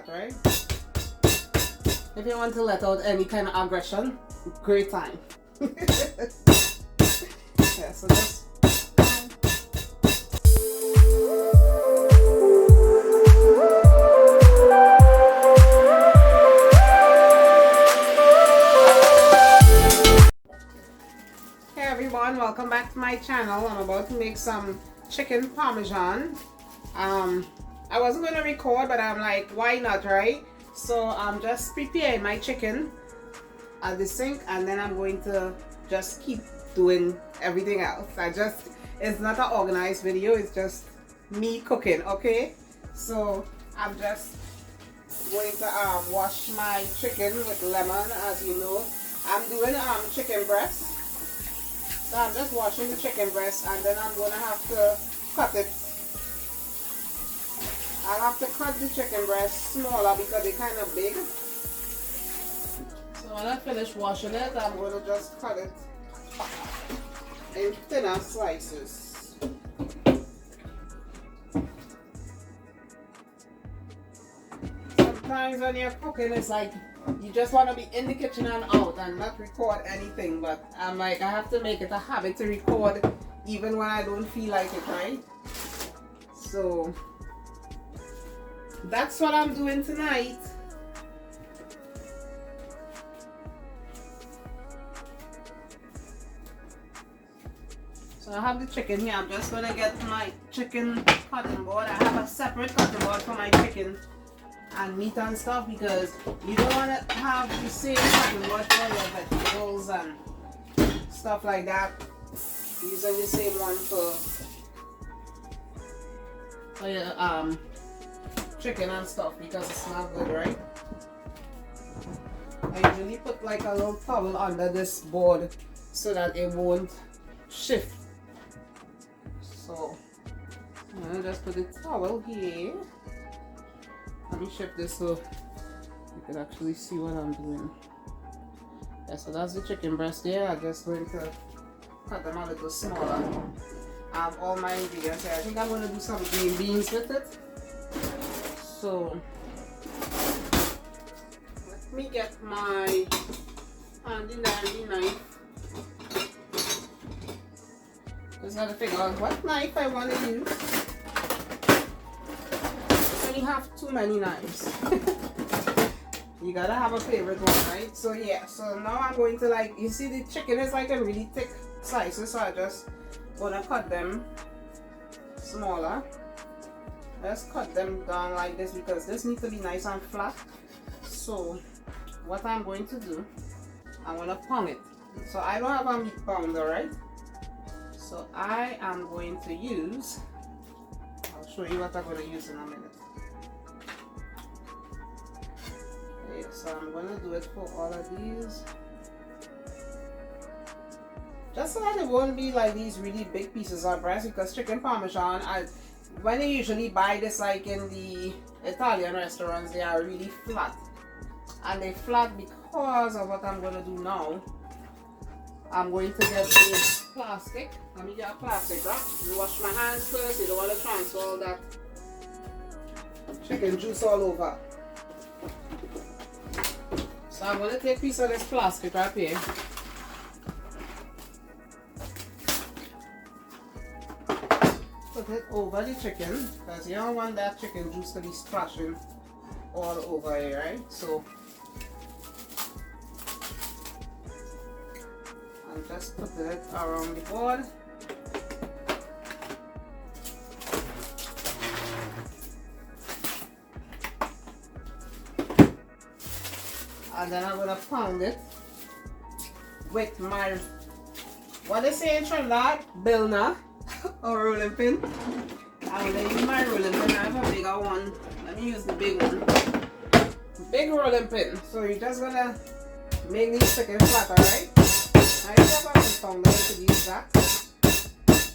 flat, right? If you want to let out any kind of aggression, great time. Yeah, so just welcome back to my channel. I'm about to make some chicken parmesan. I wasn't going to record, but I'm like, why not, right? So I'm just preparing my chicken at the sink, and then I'm going to just keep doing everything else. It's not an organized video, it's just me cooking, okay? So I'm just going to wash my chicken with lemon. As you know, I'm doing chicken breast. So I'm just washing the chicken breast, and then I'm going to have to cut it. I'll have to cut the chicken breast smaller because they're kind of big. So when I finish washing it, I'm going to just cut it in thinner slices. Sometimes when you're cooking, it's like you just want to be in the kitchen and out and not record anything, but I'm like, I have to make it a habit to record even when I don't feel like it, right? So that's what I'm doing tonight. So I have the chicken here. I'm just going to get my chicken cutting board. I have a separate cutting board for my chicken and meat and stuff, because you don't want to have the same cutting board for your vegetables and stuff like that. Using the same one for your chicken and stuff, because it's not good, right? I usually put like a little towel under this board so that it won't shift. So I'm gonna just put the towel here. Let me shift this so you can actually see what I'm doing. Yeah, so that's the chicken breast there. I'm just going to cut them a little smaller. I have all my ingredients here. I think I'm going to do some green beans with it. So let me get my handy dandy knife. Just got to figure out what knife I want to use. You have too many knives. You gotta have a favorite one, right? So yeah, so now I'm going to, like, you see the chicken is like a really thick slices, so I just gonna cut them smaller. Just cut them down like this, because this needs to be nice and flat. So what I'm going to do, I'm gonna pound it. So I don't have a meat pounder, right? So I am going to use, I'll show you what I'm going to use in a minute. Okay, so I'm going to do it for all of these. Just so that it won't be like these really big pieces of breast, because chicken parmesan, when you usually buy this like in the Italian restaurants, they are really flat. And they're flat because of what I'm going to do now. I'm going to get a plastic. Let me get a plastic wrap. Wash my hands first. You don't want to transfer all that chicken juice all over. So I'm going to take a piece of this plastic wrap here. Put it over the chicken, because you don't want that chicken juice to be splashing all over here, right? So I'm just putting it around the board. And then I'm gonna pound it with my, what they say in Trinidad, Bilna or rolling pin. I'm gonna use my rolling pin. I have a bigger one. Let me use the big one. Big rolling pin. So you're just gonna make these chicken flatter, right? I don't have a pounder, I could use that,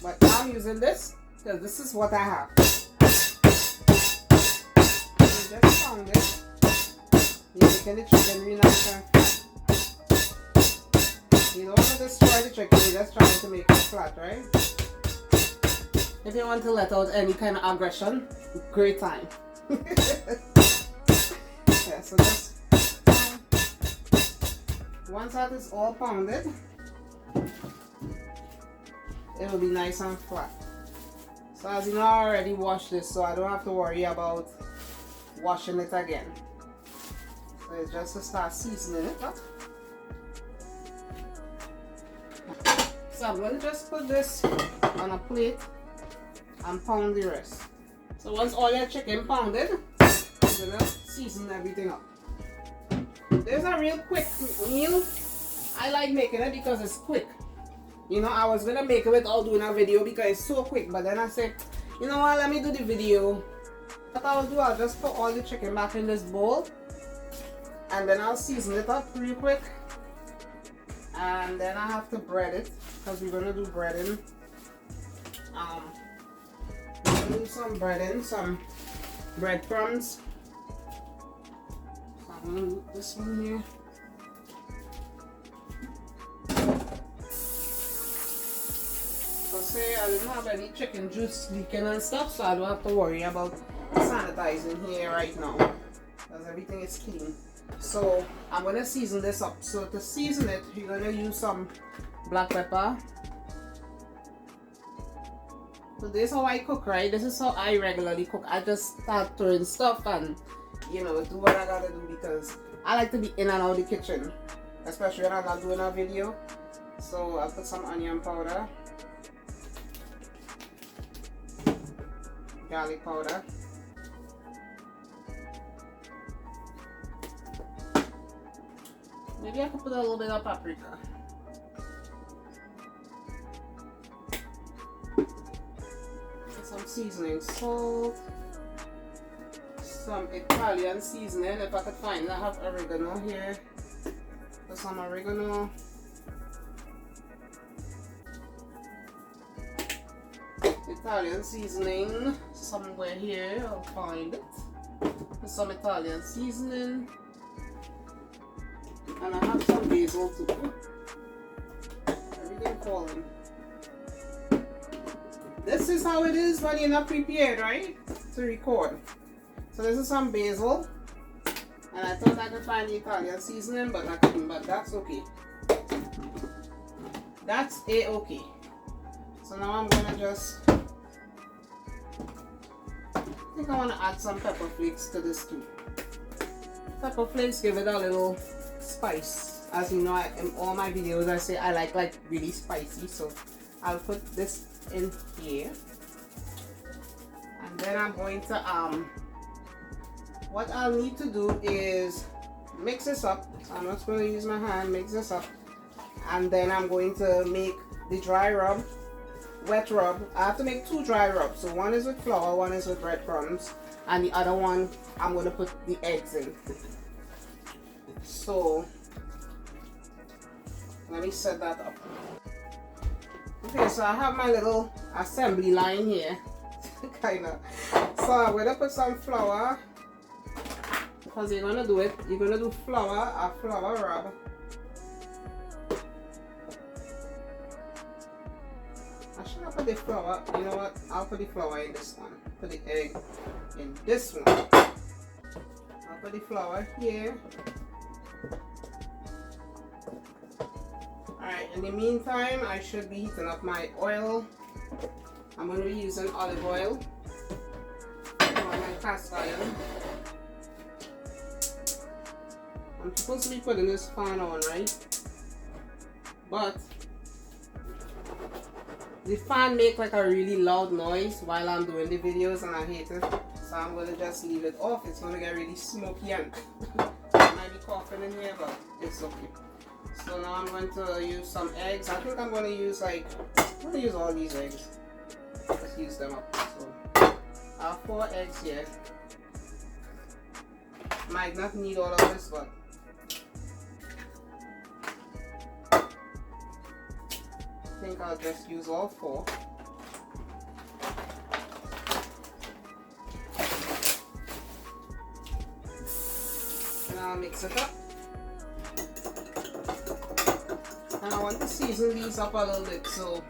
but I'm using this because this is what I have. You just pound it. You're making the chicken really nice and flat. You don't want to destroy the chicken, you're just trying to make it flat, right? If you want to let out any kind of aggression, great time. Yeah, so just once that is all pounded, it will be nice and flat. So as you know, I already washed this, so I don't have to worry about washing it again. So it's just to start seasoning it up. So I'm going to just put this on a plate and pound the rest. So once all your chicken pounded, you're going to season everything up. This is a real quick meal. I like making it because it's quick. You know, I was going to make it without doing a video because it's so quick. But then I said, you know what, let me do the video. What I'll do, I'll just put all the chicken back in this bowl. And then I'll season it up real quick. And then I have to bread it because we're going to do breading. We're going to do some breading, some breadcrumbs. So I'm going to do this one here. So say I didn't have any chicken juice leaking and stuff, so I don't have to worry about sanitizing here right now because everything is clean. So I'm going to season this up. So to season it, you're going to use some black pepper. So this is how I cook, right? This is how I regularly cook. I just start throwing stuff and, you know, do what I gotta do because I like to be in and out of the kitchen, especially when I'm not doing a video. So I'll put some onion powder, garlic powder, maybe I could put a little bit of paprika. Some seasoning, salt, some Italian seasoning if I could find it. I have oregano here. Put some oregano. Italian seasoning somewhere here, I'll find it. Put some Italian seasoning. And I have some basil too. Everything falling. This is how it is when you're not prepared, right? To record. So this is some basil. And I thought I could find the Italian seasoning, but I couldn't, but that's okay. That's a-okay. So now I'm gonna just, I think I wanna add some pepper flakes to this too. Pepper flakes give it a little spice. As you know, in all my videos I say I like really spicy, so I'll put this in here. And then I'm going to what I'll need to do is mix this up. So I'm just going to use my hand, mix this up, and then I'm going to make the dry rub, wet rub. I have to make two dry rubs. So one is with flour, one is with breadcrumbs, and the other one I'm going to put the eggs in. So let me set that up. Okay, so I have my little assembly line here, kinda. So I'm gonna put some flour because you're gonna do it. You're gonna do flour, a flour rub. I should have put the flour. You know what? I'll put the flour in this one. Put the egg in this one. I'll put the flour here. Alright, in the meantime, I should be heating up my oil. I'm going to be using olive oil on my cast iron. I'm supposed to be putting this fan on, right? But the fan makes like a really loud noise while I'm doing the videos and I hate it. So I'm going to just leave it off. It's going to get really smoky and I might be coughing in here, but it's okay. So now I'm going to use some eggs. I think I'm going to use I'm going to use all these eggs. Let's use them up. So I have 4 eggs here. Might not need all of this, but I think I'll just use all 4. And I'll mix it up. And I want to season these up a little bit, so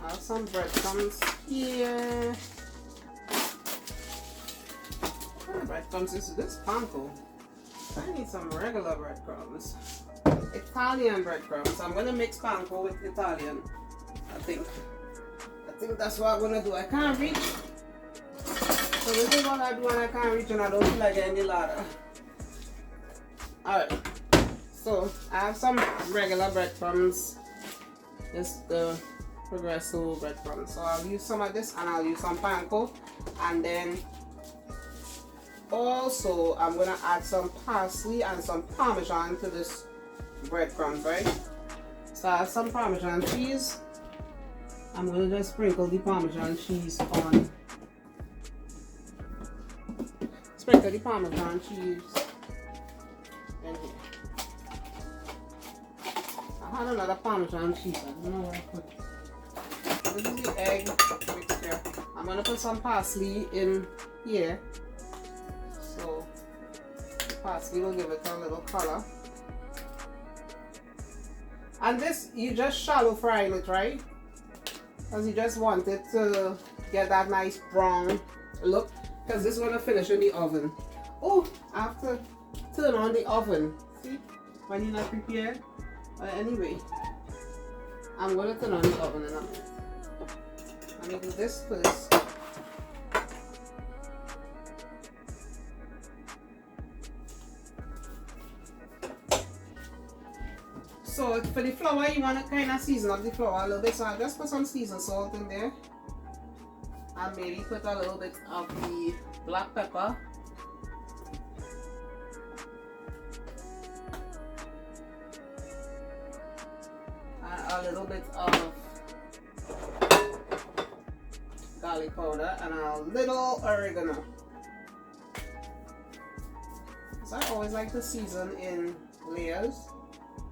I have some breadcrumbs here. breadcrumbs is this panko. I need some regular breadcrumbs. Italian breadcrumbs. I'm gonna mix panko with Italian. I think that's what I'm gonna do. I can't reach. So this is what I do when I can't reach and I don't feel like getting the ladder. Alright. So I have some regular breadcrumbs. This the Progresso breadcrumbs. So I'll use some of this and I'll use some panko, and then also I'm gonna add some parsley and some Parmesan to this breadcrumbs, right? So I have some Parmesan cheese. I'm gonna just sprinkle the Parmesan cheese on. Sprinkle the Parmesan cheese in here. I had another Parmesan cheese. I don't know where I put it. This is the egg mixture. I'm gonna put some parsley in here. So the parsley will give it a little color. And this, you just shallow fry it, right? Because you just want it to get that nice brown look. Because this is gonna finish in the oven. Oh, I have to turn on the oven. See? When you're not prepared. But anyway, I'm gonna turn on the oven in a minute. I'm gonna do this first. So for the flour, you want to kind of season up the flour a little bit. So I'll just put some seasoned salt in there. And maybe put a little bit of the black pepper. And a little bit of garlic powder and a little oregano. So I always like to season in layers.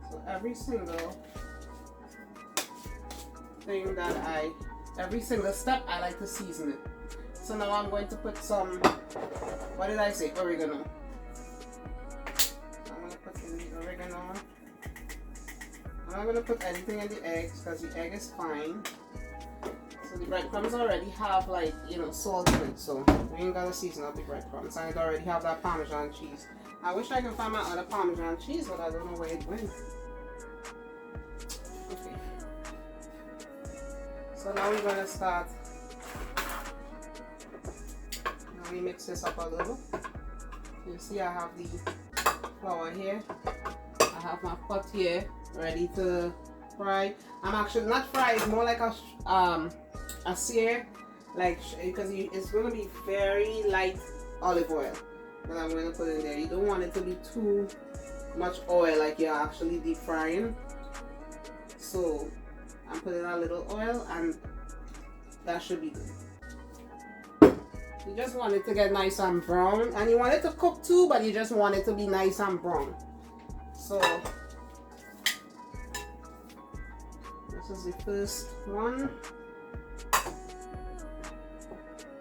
So every single thing that every single step I like to season it. So now I'm going to put some, what did I say? Oregano. I'm going to put in the oregano. I'm not going to put anything in the eggs because the egg is fine. So the breadcrumbs already have, like, you know, salt in it, so we ain't gotta season up the breadcrumbs. I already have that Parmesan cheese. I wish I could find my other Parmesan cheese, but I don't know where it went. Okay. So now we're gonna start. Now we mix this up a little. You see I have the flour here. I have my pot here ready to fry. I'm actually not fry, it's more like a sear, like, because it's going to be very light olive oil that I'm going to put in there. You don't want it to be too much oil like you're actually deep frying. So I'm putting a little oil and that should be good. You just want it to get nice and brown, and you want it to cook too, but you just want it to be nice and brown. So this is the first one.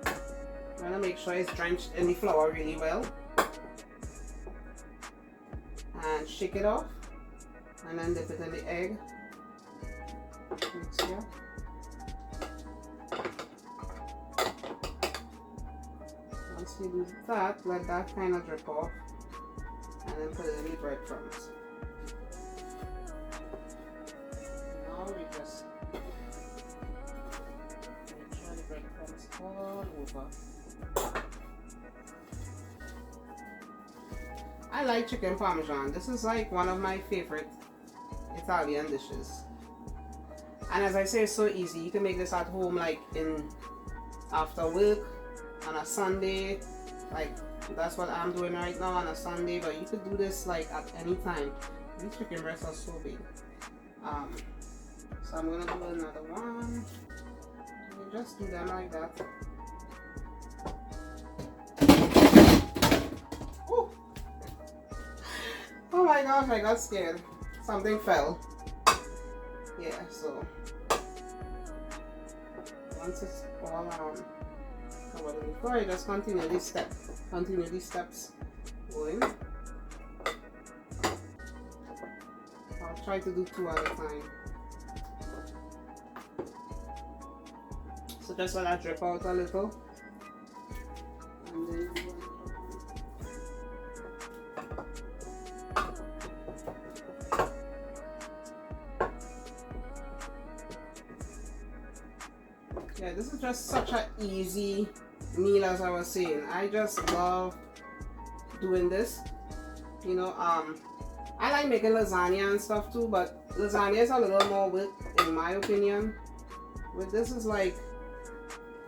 I'm gonna make sure it's drenched in the flour really well. And shake it off. And then dip it in the egg mixture. Once you do that, let that kind of drip off. And then put it in the breadcrumbs. Now we just make sure the breadcrumbs all over. I like chicken parmesan. This is like one of my favorite Italian dishes. And as I say, it's so easy. You can make this at home, like after work on a Sunday. Like that's what I'm doing right now on a Sunday. But you could do this like at any time. These chicken breasts are so big. So I'm gonna do another one. You just do them like that. Oh my gosh, I got scared. Something fell. Yeah, so once it's all covered in flour, you just continue these steps. Continue these steps going. I'll try to do 2 at a time. So just let that drip out a little. And then is just such an easy meal, as I was saying. I just love doing this. You know, I like making lasagna and stuff too, but lasagna is a little more work in my opinion. With this is like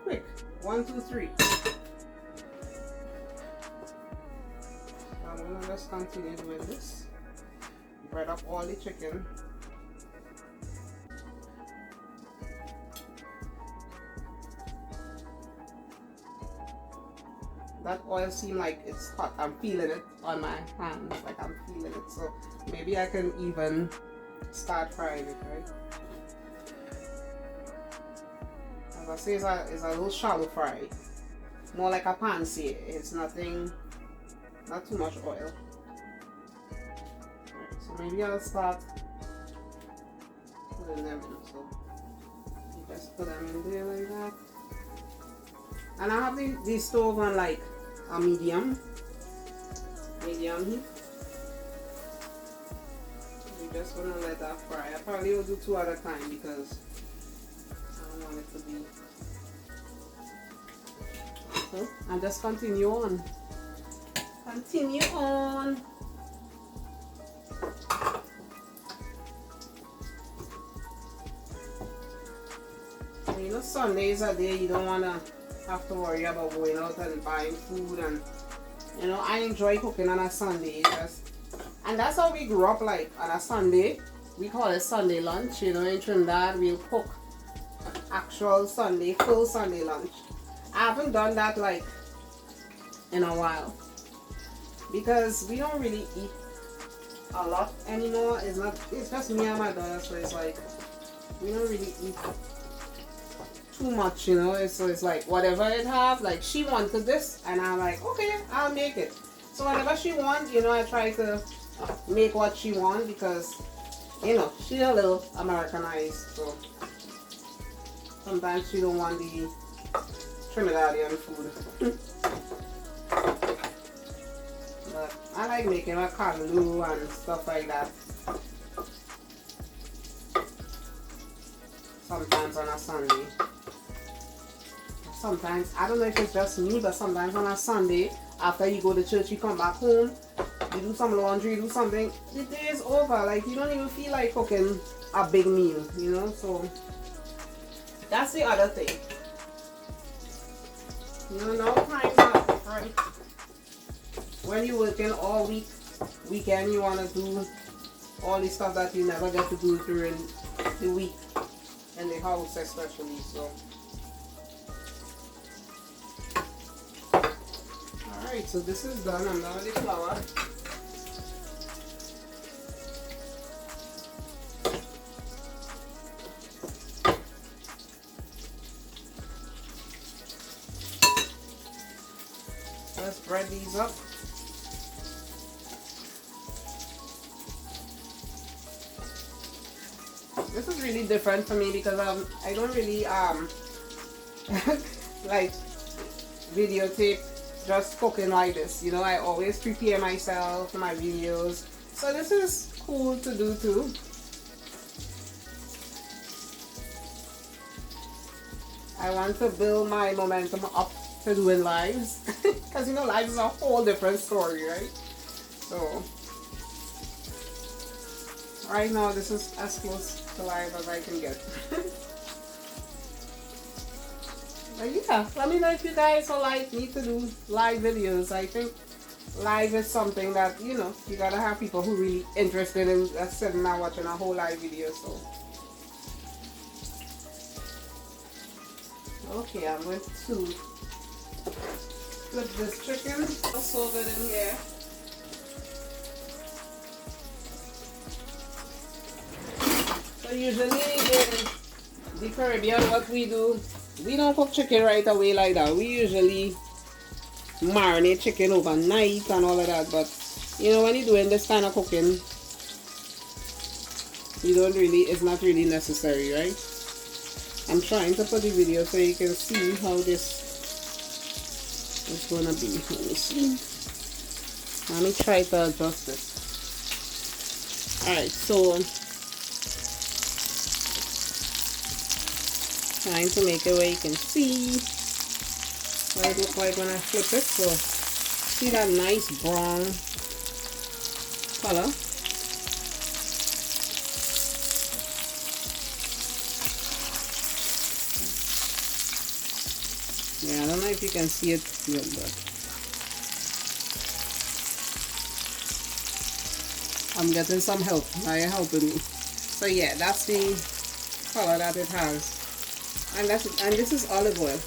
quick. 1, 2, 3. I'm gonna just continue doing this. Bread up all the chicken. That oil seems like it's hot. I'm feeling it on my hands, like I'm feeling it. So maybe I can even start frying it, right? As I say, it's a little shallow fry. More like a pansy. It's nothing, not too much oil. Right, so maybe I'll start putting them in. So you just put them in there like that. And I have the stove on like a medium heat. You just want to let that fry. I probably will do 2 at a time because I don't want it to be. So I'll just continue on. Continue on. And you know, Sundays are there you don't want to have to worry about going out and buying food, and you know, I enjoy cooking on a Sunday. And that's how we grew up, like on a Sunday. We call it Sunday lunch. You know, in Trinidad we'll cook actual Sunday, full Sunday lunch. I haven't done that like in a while because we don't really eat a lot anymore. It's just me and my daughter, so it's like we don't really eat too much, you know. So it's like whatever it have, like she wanted this and I'm like, okay, I'll make it. So whatever she wants, you know, I try to make what she wants because, you know, she's a little Americanized, so sometimes she don't want the Trinidadian food. But I like making a callaloo and stuff like that sometimes on a Sunday. Sometimes, I don't know if it's just me, but sometimes on a Sunday, after you go to church, you come back home, you do some laundry, do something, the day is over. Like, you don't even feel like cooking a big meal, you know? So, that's the other thing. You know, times are right. When you're working all weekend, you want to do all the stuff that you never get to do during the week, in the house especially, so. Alright, so this is done. I'm done with the flour. Let's spread these up. This is really different for me because I don't really like videotape just cooking like this, you know. I always prepare myself for my videos, so this is cool to do too. I want to build my momentum up to doing lives because you know, lives is a whole different story, right? So right now this is as close to live as I can get. But yeah, let me know if you guys would like me to do live videos. I think live is something that, you know, you gotta have people who really interested in just sitting and watching a whole live video. So okay, I'm going to flip this chicken. It's so good in here. So usually in the Caribbean, what we do, we don't cook chicken right away like that. We usually marinate chicken overnight and all of that. But you know, when you're doing this kind of cooking, you don't really, it's not really necessary, right? I'm trying to put the video so you can see how this is gonna be. Let me see. Let me try to adjust this. Alright, so Trying to make it where you can see what it looks like when I flip it. So see that nice brown color. Yeah, I don't know if you can see it good, but I'm getting some help. Now you're helping me. So yeah, that's the color that it has. And this is olive oil.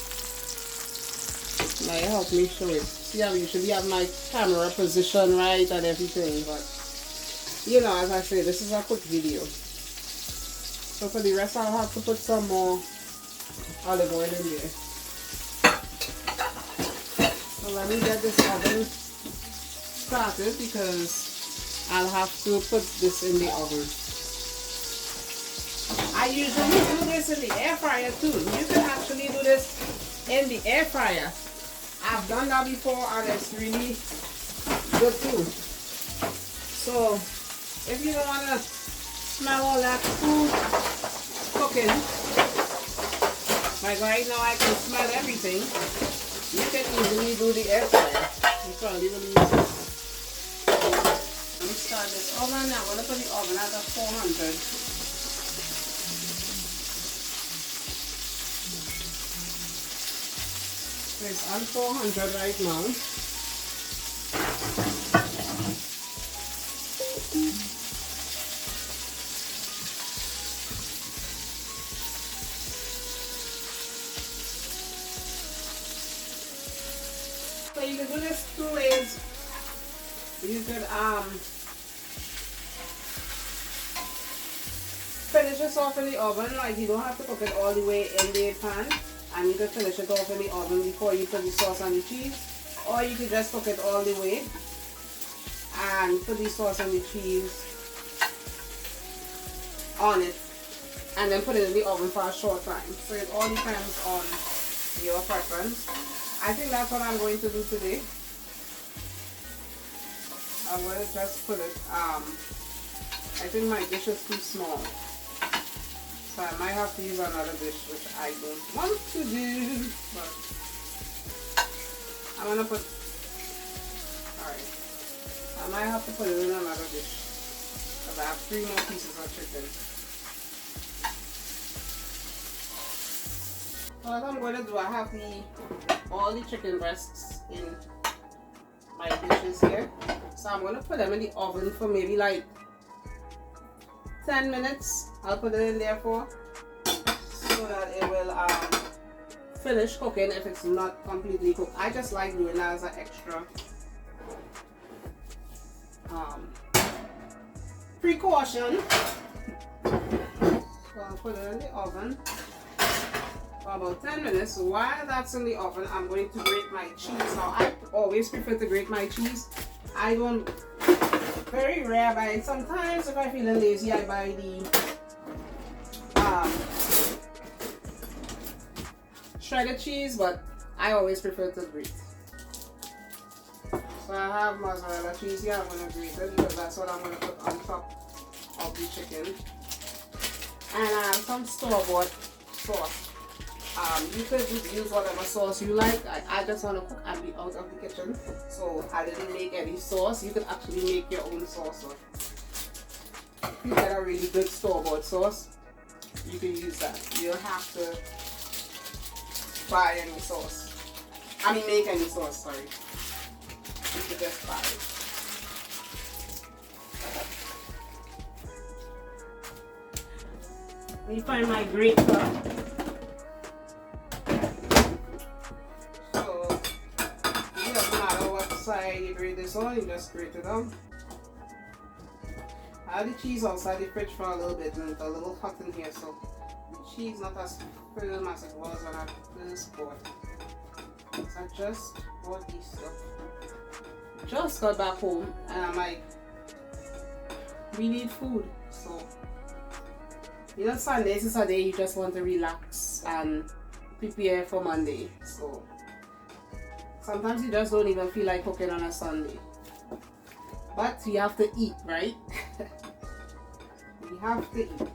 Now you help me show it. See, I usually have my camera position right and everything, but you know, as I say, this is a quick video. So for the rest, I'll have to put some more olive oil in there. So let me get this oven started because I'll have to put this in the oven. I usually do this in the air fryer too. You can actually do this in the air fryer. I've done that before and it's really good too. So if you don't want to smell all that food cooking, like right now I can smell everything, you can easily do the air fryer. You probably will use it. Let me start this oven now. I'm going to put the oven at 400. It's on 400 right now. So you can do this two ways. You could finish this off in the oven, like you don't have to cook it all the way in the pan. And you can finish it off in the oven before you put the sauce on the cheese, or you can just cook it all the way and put the sauce and the cheese on it and then put it in the oven for a short time. So it all depends on your preference. I think that's what I'm going to do today. I'm going to just put it, I think my dish is too small. So I might have to use another dish, which I don't want to do, but I'm gonna put, alright, I might have to put it in another dish, because I have 3 more pieces of chicken. So what I'm going to do, I have all the chicken breasts in my dishes here. So I'm going to put them in the oven for maybe like 10 minutes. I'll put it in there for so that it will finish cooking if it's not completely cooked. I just like doing that as an extra precaution. So I'll put it in the oven for about 10 minutes. While that's in the oven, I'm going to grate my cheese. Now I always prefer to grate my cheese. I don't, very rare buy it. Sometimes if I'm feeling lazy, I buy the shredded cheese, but I always prefer to grate. So I have mozzarella cheese here. I'm going to grate it because that's what I'm going to put on top of the chicken. And I have some store-bought sauce. You could just use whatever sauce you like. I just want to cook and be out of the kitchen, so I didn't make any sauce. You could actually make your own sauce. So if you get a really good store-bought sauce, you can use that. You don't have to buy any sauce. I mean, make any sauce, sorry. You could just buy it. Let me find my grater. So, it doesn't matter what side you grate this on, you just grate it on. I had the cheese outside the fridge for a little bit and it's a little hot in here, so the cheese not as firm as it was when I first bought it. So I just bought these stuff. Just got back home and I'm like, we need food. So, you know, Sundays is a day you just want to relax and prepare for Monday. So, sometimes you just don't even feel like cooking on a Sunday. But you have to eat, right? You have to eat.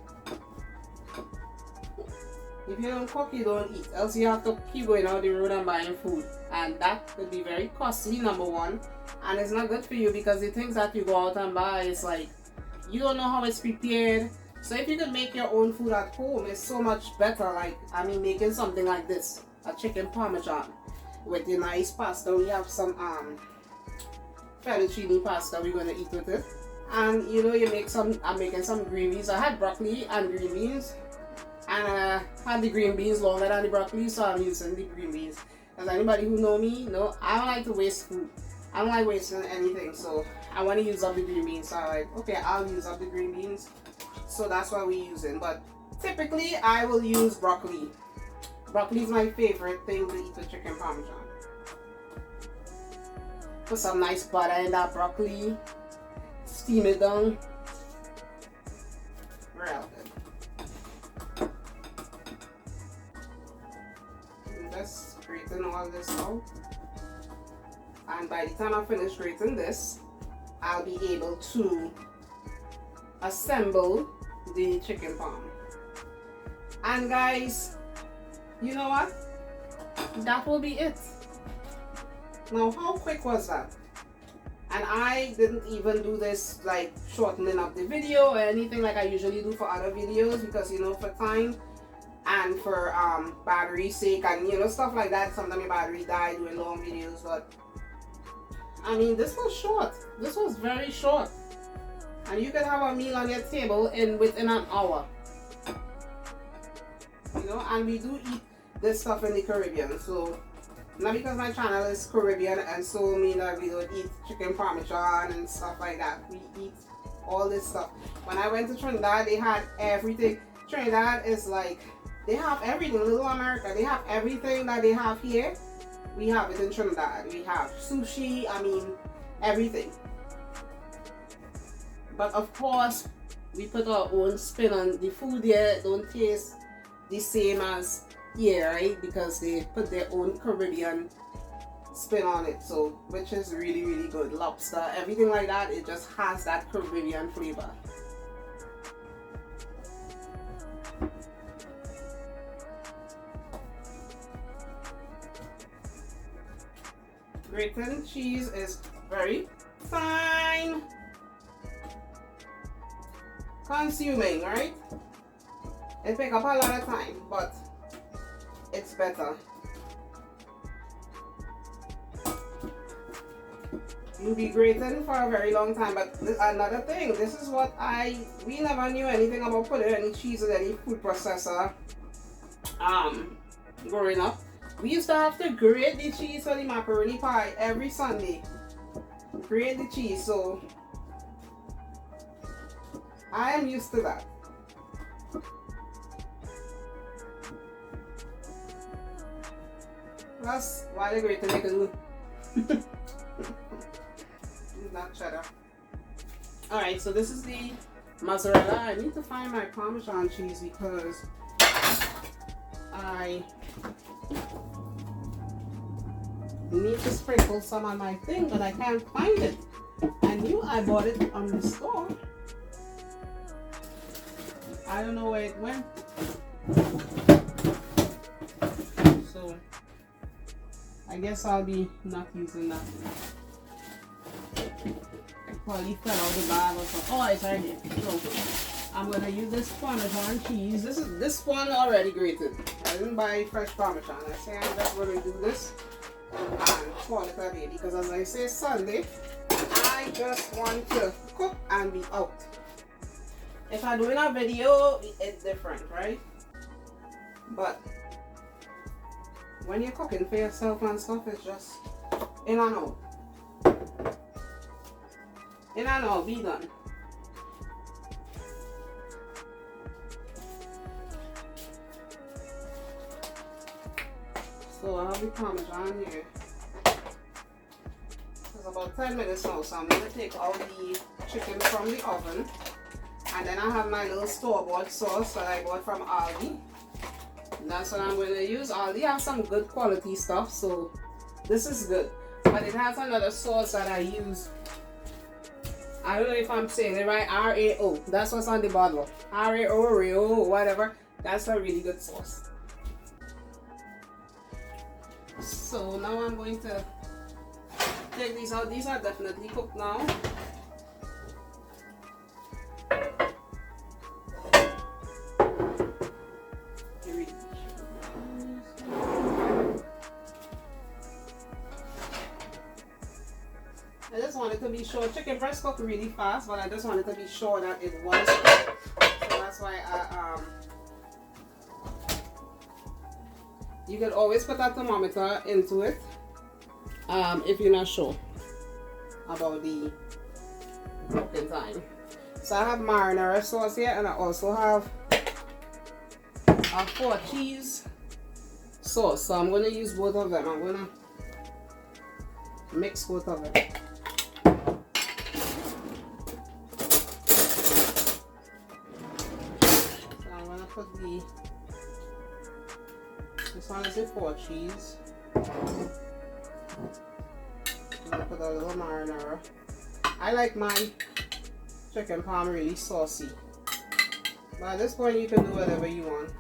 If you don't cook, you don't eat. Else you have to keep going out the road and buying food. And that could be very costly, number one. And it's not good for you because the things that you go out and buy, it's like, you don't know how it's prepared. So if you can make your own food at home, it's so much better. Like, I mean, making something like this, a chicken parmesan with the nice pasta. We have some fettuccine pasta we're gonna eat with it. And you know, I'm making some green beans. I had broccoli and green beans. And I had the green beans longer than the broccoli, so I'm using the green beans. As anybody who know me, know I don't like to waste food. I don't like wasting anything, so I want to use up the green beans. So I'm like, okay, I'll use up the green beans. So that's what we're using. But typically, I will use broccoli. Broccoli is my favorite thing to eat with chicken parmesan. Put some nice butter in that broccoli. Steam it down. Real good. Just grating all this out. And by the time I finish grating this, I'll be able to assemble the chicken parm. And guys, you know what? That will be it. Now, how quick was that? And I didn't even do this like shortening up the video or anything like I usually do for other videos, because you know, for time and for battery sake and you know, stuff like that. Sometimes your battery die doing long videos, but I mean, this was short. This was very short. And you can have a meal on your table within an hour. You know, and we do eat this stuff in the Caribbean. So, not because my channel is Caribbean and so mean that we don't eat chicken parmesan and stuff like that. We eat all this stuff. When I went to Trinidad, they had everything. Trinidad is like, they have everything. Little America, they have everything that they have here. We have it in Trinidad. We have sushi, I mean, everything. But of course, we put our own spin on the food here. Don't taste the same as here, right? Because they put their own Caribbean spin on it. So, which is really, really good. Lobster, everything like that, it just has that Caribbean flavor. Grated cheese is very fine consuming, right? It takes up a lot of time, but it's better. You'll be grating for a very long time. But another thing, this is what we never knew anything about putting any cheese in any food processor growing up. We used to have to grate the cheese for the macaroni pie every Sunday. Grate the cheese, so I am used to that. Plus, while they're grating, they can do that cheddar. Alright, so this is the mozzarella. I need to find my Parmesan cheese because I need to sprinkle some on my thing, but I can't find it. I knew I bought it on the store. I don't know where it went. So I guess I'll be not using that. Probably fell out the bag or something. Oh, it's right here. So I'm gonna use this Parmesan cheese. This one already grated. I didn't buy fresh Parmesan. I say I'm just gonna do this and call it a day, because as I say, Sunday I just want to cook and be out. If I'm doing a video, it's different, right? But when you're cooking for yourself and stuff, it's just in and out. In and out, be done. So I have the Parmesan here. It's about 10 minutes now, so I'm going to take all the chicken from the oven. And then I have my little store-bought sauce that I bought from Aldi. And that's what I'm going to use. Aldi has some good quality stuff, so this is good. But it has another sauce that I use. I don't know if I'm saying it right. R-A-O. That's what's on the bottle. R-A-O, Rio, whatever. That's a really good sauce. So now I'm going to take these out. These are definitely cooked now. I just wanted to be sure. Chicken breast cook really fast, but I just wanted to be sure that it was cooked. So that's why you can always put a thermometer into it if you're not sure about the cooking time. So I have marinara sauce here, and I also have a 4 cheese sauce. So I'm going to use both of them. I'm going to mix both of them. Put this one is a 4 cheese. I'm gonna put a little marinara. I like my chicken parm really saucy, but at this point you can do whatever you want,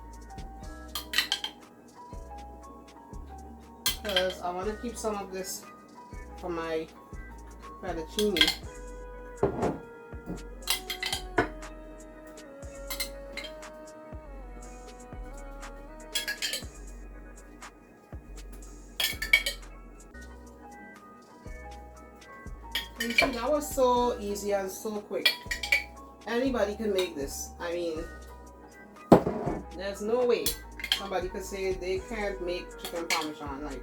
because I want to keep some of this for my fettuccine. You see, that was so easy and so quick. Anybody can make this. I mean, there's no way somebody could say they can't make chicken parmesan. Like,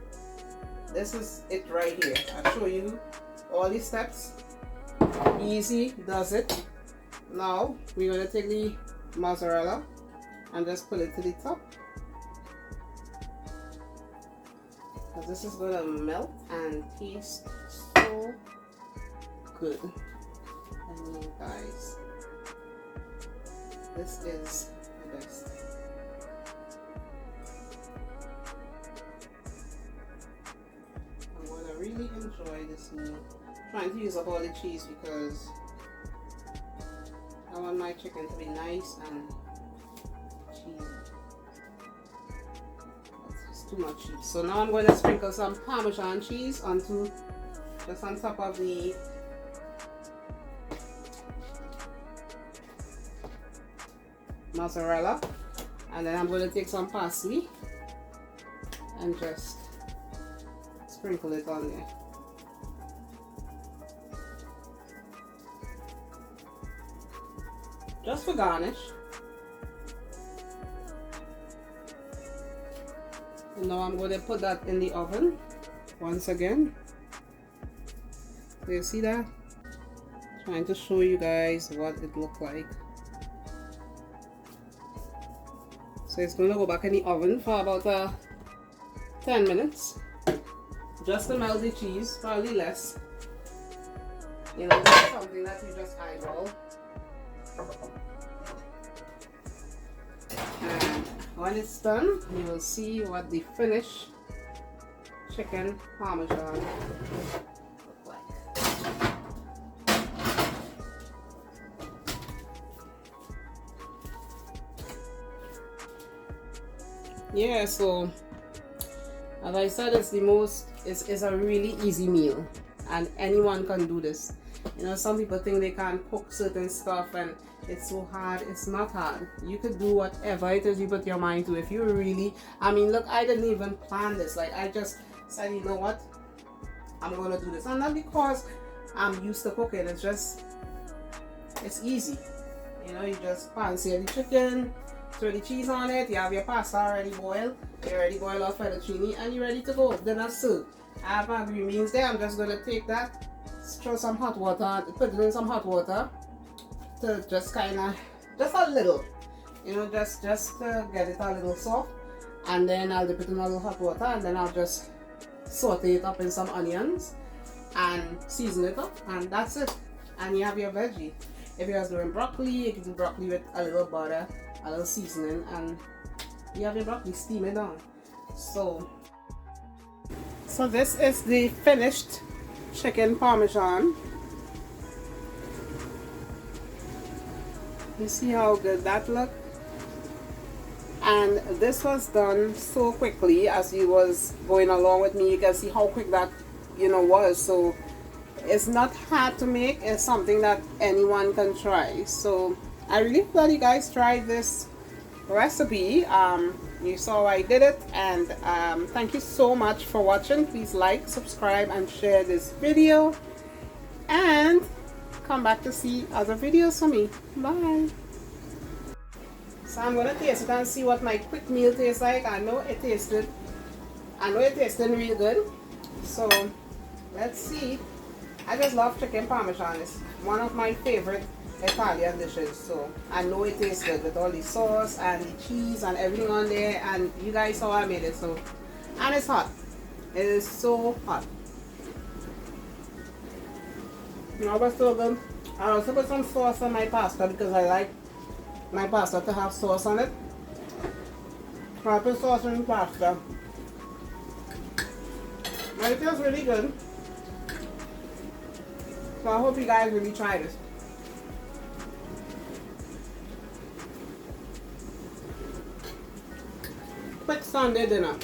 this is it right here. I'll show you all the steps. Easy does it. Now we're going to take the mozzarella and just put it to the top, because this is going to melt and taste so good. I mean, guys, this is the best. I'm gonna really enjoy this meal. I'm trying to use up all the cheese because I want my chicken to be nice and cheesy. That's too much cheese. So now I'm going to sprinkle some Parmesan cheese onto, just on top of the mozzarella, and then I'm going to take some parsley and just sprinkle it on there. Just for garnish. And now I'm going to put that in the oven once again. So you see that? Trying to show you guys what it looked like. So it's going to go back in the oven for about 10 minutes. Just to melt the cheese, probably less. You know, this is something that you just eyeball. And when it's done, you will see what the finished chicken parmesan looks like. Yeah, so as I said, it's a really easy meal, and anyone can do this. You know, some people think they can't cook certain stuff and it's so hard. It's not hard. You could do whatever it is you put your mind to. If you really, I mean, look, I didn't even plan this. Like, I just said, you know what, I'm gonna do this, and not because I'm used to cooking. It's just, it's easy. You know, you just pan sear the chicken, throw the cheese on it, you have your pasta already boiled, you already boiled off fettuccine, and you're ready to go. Then that's it. I have my green beans there. I'm just going to take that, throw some hot water, put it in some hot water to just kind of, just a little, you know, just to get it a little soft, and then I'll dip it in a little hot water, and then I'll just saute it up in some onions and season it up, and that's it. And you have your veggie. If you're doing broccoli, you can do broccoli with a little butter, a little seasoning, and you have your broccoli, steam it down. So this is the finished chicken parmesan. You see how good that looks? And this was done so quickly. As you was going along with me, you can see how quick that was. So it's not hard to make. It's something that anyone can try. So I really glad you guys tried this recipe. You saw I did it, and thank you so much for watching. Please like, subscribe, and share this video, and come back to see other videos from me. Bye. So I'm gonna taste it and see what my quick meal tastes like. I know it tasted real good. So let's see. I just love chicken parmesan. It's one of my favorite Italian dishes. So I know it tastes good with all the sauce and the cheese and everything on there. And you guys saw I made it. So, and it's hot. It is so hot. But so good. I also put some sauce on my pasta because I like my pasta to have sauce on it. So I put sauce on the pasta. But it feels really good. So I hope you guys really try this. Quick Sunday dinner.